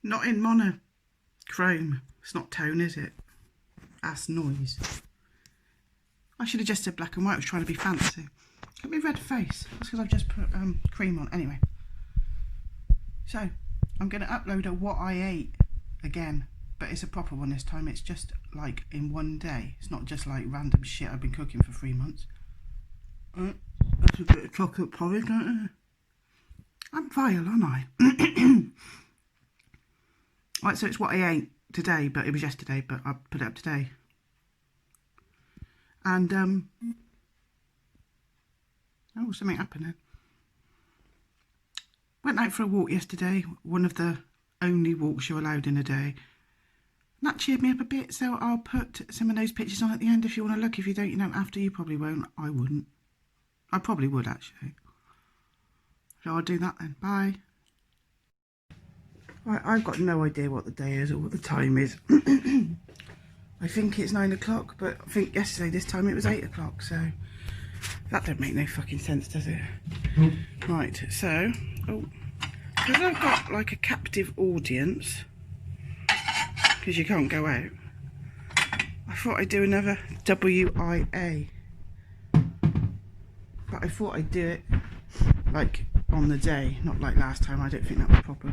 Not in monochrome. It's not tone, is it? That's noise. I should have just said black and white. I was trying to be fancy. Look at my red face. That's because I've just put cream on. Anyway. So, I'm going to upload a what I ate again. But it's a proper one this time. It's just like in one day. It's not just like random shit I've been cooking for 3 months. That's a bit of chocolate porridge, don't it? I'm vile, aren't I? Right, so it's what I ate today, but it was yesterday, but I put it up today. And, oh, something happened then. Went out for a walk yesterday, one of the only walks you're allowed in a day. And that cheered me up a bit, so I'll put some of those pictures on at the end if you want to look. If you don't, you don't have to. You probably won't. I wouldn't. I probably would, actually. So I'll do that then. Bye. Right, I've got no idea what the day is or what the time is. I think it's 9 o'clock, but I think yesterday this time it was 8 o'clock, so that don't make no fucking sense, does it? Right, so, because I've got like a captive audience, because you can't go out, I thought I'd do another WIA. But I thought I'd do it like on the day, not like last time. I don't think that was proper.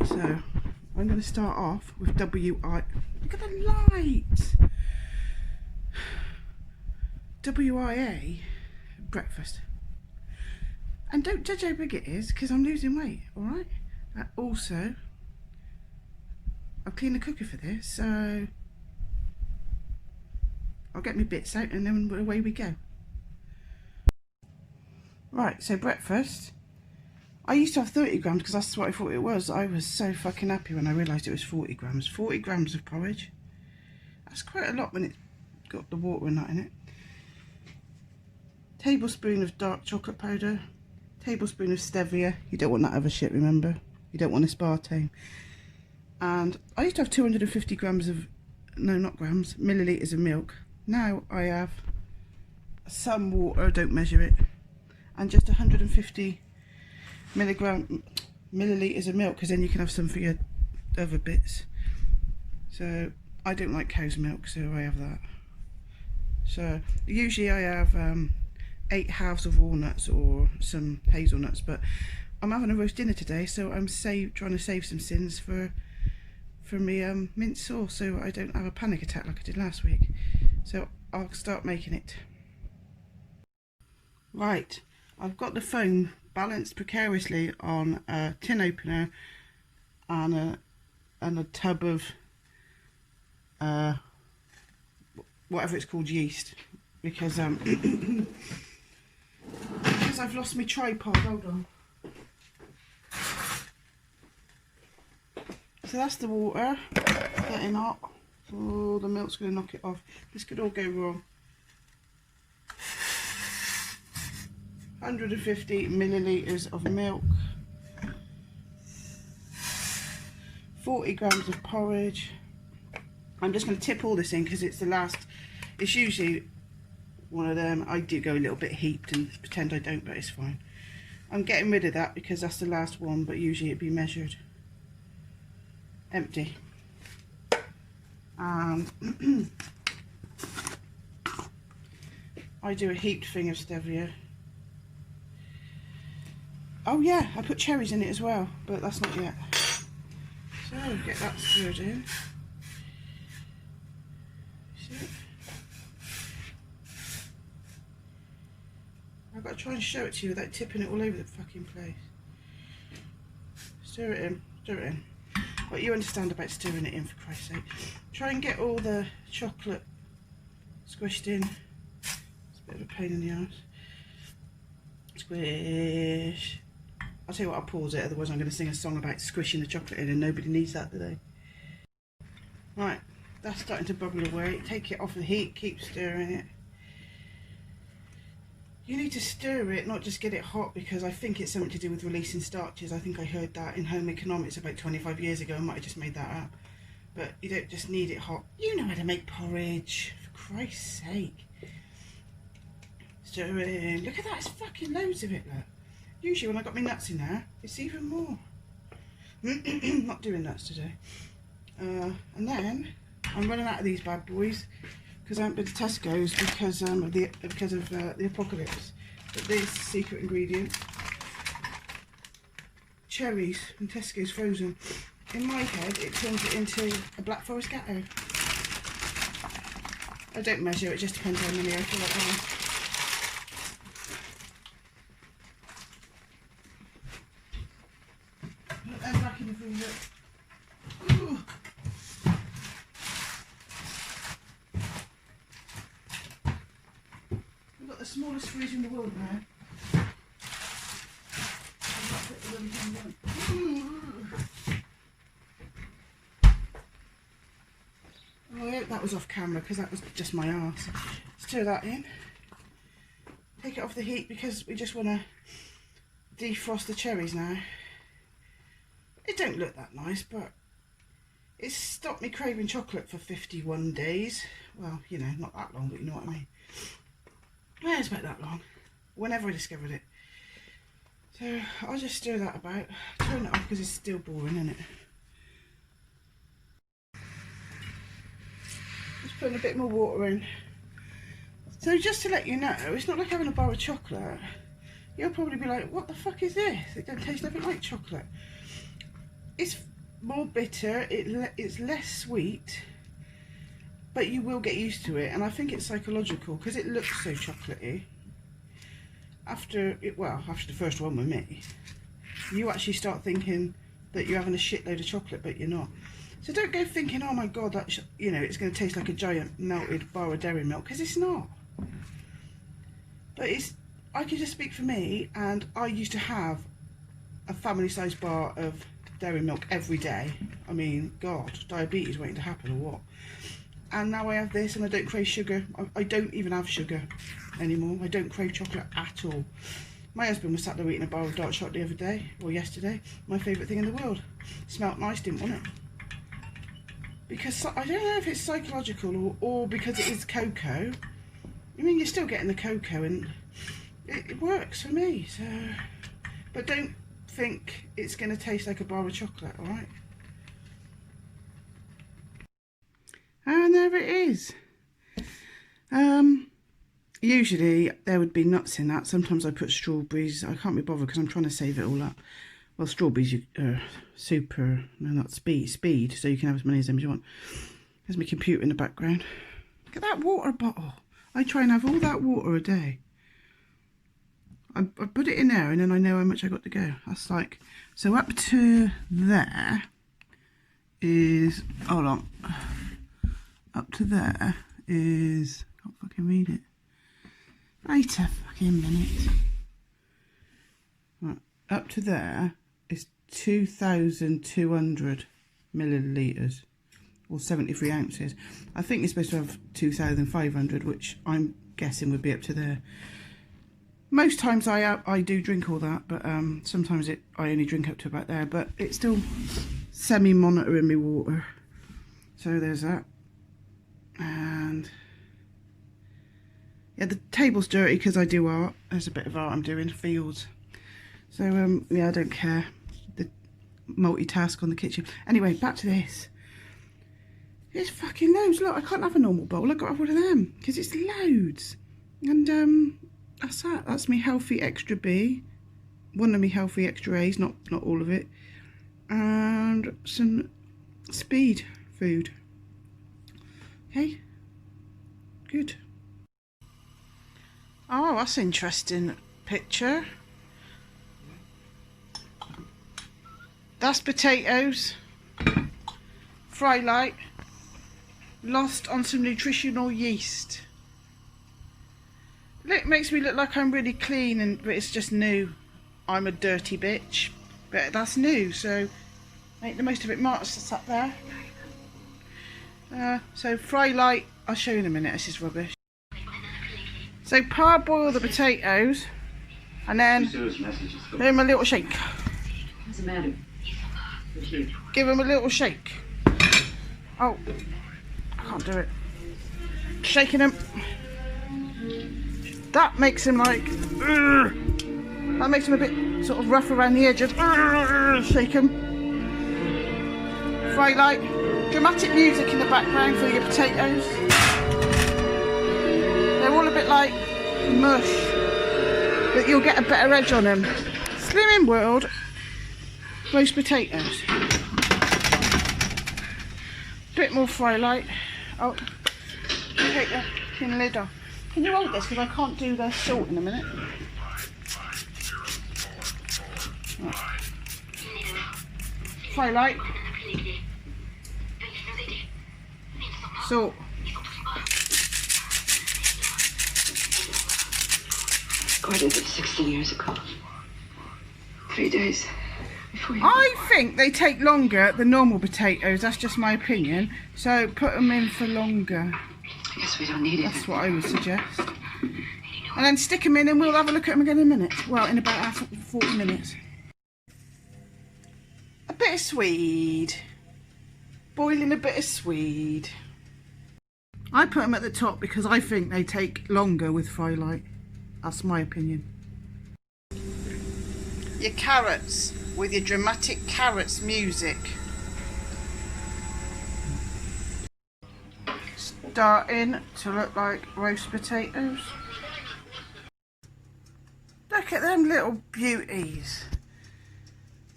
So I'm going to start off with WI. Look at the light. WIA breakfast. And don't judge how big it is because I'm losing weight. All right. Also, I've cleaned the cooker for this, so I'll get my bits out and then away we go. Right, so breakfast. I used to have 30 grams because that's what I thought it was. I was so fucking happy when I realised it was 40 grams. 40 grams of porridge. That's quite a lot when it's got the water and that in it. Tablespoon of dark chocolate powder. Tablespoon of stevia. You don't want that other shit, remember? You don't want aspartame. And I used to have 250 grams of, no, not grams, millilitres of milk. Now I have some water, don't measure it, and just 150 millilitres of milk, because then you can have some for your other bits. So I don't like cow's milk, so I have that. So usually I have 8 halves of walnuts or some hazelnuts, but I'm having a roast dinner today, so I'm trying to save some sins for me mint sauce, so I don't have a panic attack like I did last week. So I'll start making it. Right, I've got the phone balanced precariously on a tin opener and a tub of whatever it's called, yeast, because because I've lost my tripod. Hold on. So that's the water getting hot. Oh, the milk's going to knock it off. This could all go wrong. 150 millilitres of milk. 40 grams of porridge. I'm just going to tip all this in because it's the last. It's usually one of them. I do go a little bit heaped and pretend I don't, but it's fine. I'm getting rid of that because that's the last one, but usually it'd be measured. Empty. And I do a heaped thing of stevia. Oh yeah, I put cherries in it as well, but that's not yet. So get that stirred in. See it? I've got to try and show it to you without tipping it all over the fucking place. Stir it in, stir it in. What you understand about stirring it in, for Christ's sake. Try and get all the chocolate squished in. It's a bit of a pain in the ass. Squish. I'll tell you what, I'll pause it, otherwise I'm going to sing a song about squishing the chocolate in and nobody needs that, do they? Right, that's starting to bubble away. Take it off the heat, keep stirring it. You need to stir it, not just get it hot, because I think it's something to do with releasing starches. I think I heard that in home economics about 25 years ago. I might have just made that up. But you don't just need it hot. You know how to make porridge, for Christ's sake. Stir it in. Look at that, it's fucking loads of it, look. Usually when I got my nuts in there, it's even more. Not doing nuts today. And then I'm running out of these bad boys because I haven't been to Tesco's because of the apocalypse. But this secret ingredient, cherries from Tesco's frozen. In my head, it turns it into a Black Forest Gatto. I don't measure, it just depends how many I feel like having. Put them back in the freezer. Ooh. We've got the smallest fridge in the world now. Oh, I hope that was off camera because that was just my arse. Stir that in. Take it off the heat because we just want to defrost the cherries now. It don't look that nice, but it's stopped me craving chocolate for 51 days. Well, you know, not that long, but you know what I mean. Yeah, it's about that long. Whenever I discovered it. So I'll just stir that about. Turn it off because it's still boring, isn't it? Just putting a bit more water in. So just to let you know, it's not like having a bar of chocolate. You'll probably be like, what the fuck is this? It don't taste nothing like chocolate. It's more bitter, it's less sweet, but you will get used to it, and I think it's psychological because it looks so chocolatey. After the first one with me, you actually start thinking that you're having a shitload of chocolate, but you're not. So don't go thinking, oh my god, that you know, it's going to taste like a giant melted bar of dairy milk, because it's not. But I can just speak for me, and I used to have a family-sized bar of dairy milk every day. I mean, god, diabetes waiting to happen or what? And now I have this, and I don't crave sugar. I don't even have sugar anymore. I don't crave chocolate at all. My husband was sat there eating a bar of dark chocolate the other day, or yesterday. My favourite thing in the world. Smelt nice, didn't want it. Because I don't know if it's psychological or because it is cocoa. I mean, you're still getting the cocoa, and it works for me. So, but don't think it's going to taste like a bar of chocolate, all right? And there it is. Usually there would be nuts in that. Sometimes I put strawberries. I can't be bothered because I'm trying to save it all up. Well, strawberries are speed, so you can have as many as them as you want. There's my computer in the background. Look at that water bottle. I try and have all that water a day. I put it in there and then I know how much I got to go. That's like, so up to there is, hold on. Up to there is, I can't fucking read it. Wait a fucking minute. Right, up to there is 2,200 millilitres, or 73 ounces. I think you're supposed to have 2,500, which I'm guessing would be up to there. Most times I do drink all that, but sometimes I only drink up to about there, but it's still semi-monitoring my water. So there's that. And yeah, the table's dirty because I do art. There's a bit of art I'm doing, fields. So yeah, I don't care. The multitask on the kitchen. Anyway, back to this. It's fucking loads. Look, I can't have a normal bowl. I've got to have one of them because it's loads. And that's that. That's me healthy extra B. One of me healthy extra A's, not all of it. And some speed food. Okay, good. Oh, that's an interesting picture. That's potatoes, fry light, lost on some nutritional yeast. It makes me look like I'm really clean, but it's just new. I'm a dirty bitch, but that's new, so make the most of it. Mark's just up there. So fry light, I'll show you in a minute, this is rubbish. So parboil the potatoes and then give them a little shake. What's the matter? Give them a little shake. Oh, I can't do it. Shaking them. That makes them like, that makes them a bit sort of rough around the edges. Shake them. Fry light. Dramatic music in the background for your potatoes. They're all a bit like mush, but you'll get a better edge on them. Slimming World roast potatoes. Bit more fry light. Oh, take the tin lid off. Can you hold this because I can't do the salt in a minute. Right. Fry light. Salt. Recorded it 60 years ago. 3 days before you... I think they take longer than normal potatoes. That's just my opinion. So put them in for longer. I guess we don't need it. That's what I would suggest. And then stick them in and we'll have a look at them again in a minute. Well, in about 40 minutes. A bit of swede. Boiling a bit of swede. I put them at the top because I think they take longer with fry light. That's my opinion. Your carrots with your dramatic carrots music. Starting to look like roast potatoes. Look at them little beauties.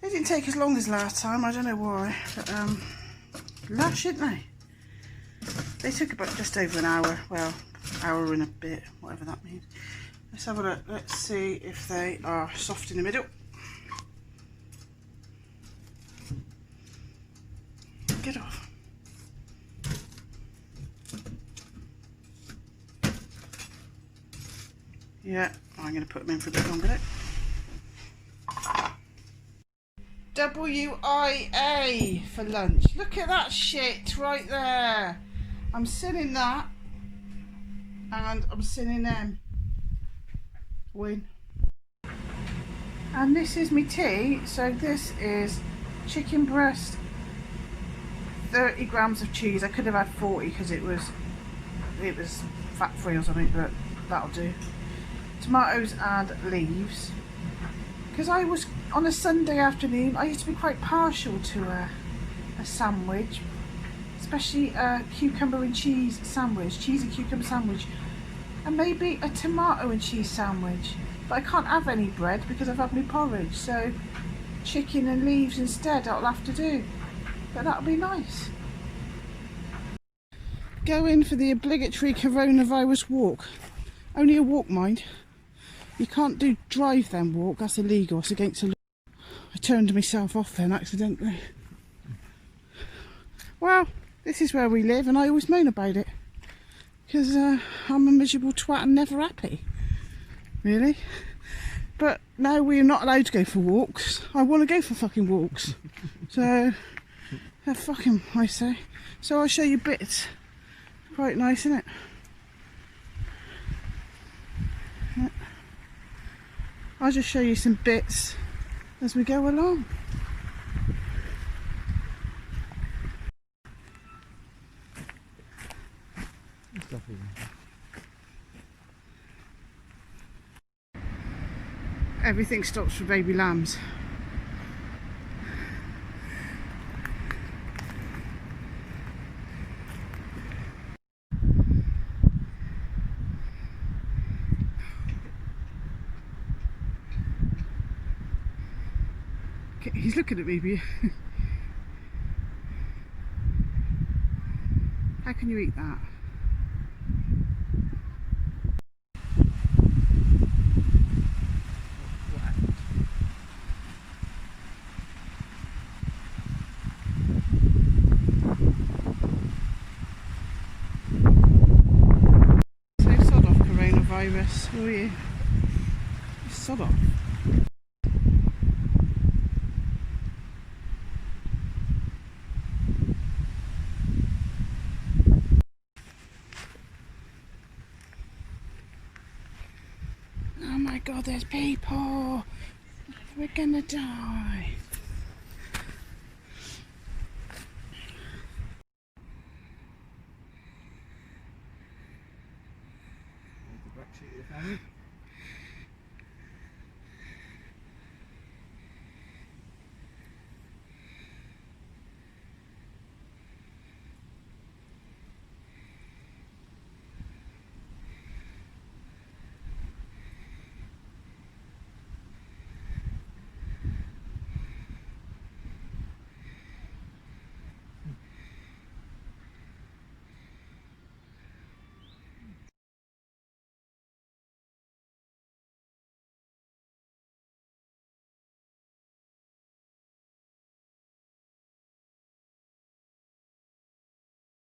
They didn't take as long as last time, I don't know why, but lush, didn't they? They took about just over an hour, well, hour and a bit, whatever that means. Let's have a look, let's see if they are soft in the middle. Get off. Yeah, I'm going to put them in for a bit longer now. WIA for lunch. Look at that shit right there. I'm sinning that. And I'm sinning them. Win. And this is my tea. So this is chicken breast, 30 grams of cheese. I could have had 40 because it was fat free or something, but that'll do. Tomatoes and leaves. Because I was on a Sunday afternoon, I used to be quite partial to a sandwich, especially a cucumber and cheese sandwich, cheese and cucumber sandwich, and maybe a tomato and cheese sandwich. But I can't have any bread because I've had my porridge, so chicken and leaves instead I'll have to do. But that'll be nice. Go in for the obligatory coronavirus walk. Only a walk, mind. You can't do drive then walk, that's illegal, it's against the law. I turned myself off then accidentally. Well, this is where we live and I always moan about it. Because I'm a miserable twat and never happy. Really. But now we're not allowed to go for walks. I want to go for fucking walks. So, fucking, I say. So I'll show you bits. Quite nice, isn't it? Yeah. I'll just show you some bits as we go along. Everything stops for baby lambs. He's looking at me. How can you eat that? So sod off coronavirus, will you? Sod off. Oh my god, there's people! We're gonna die.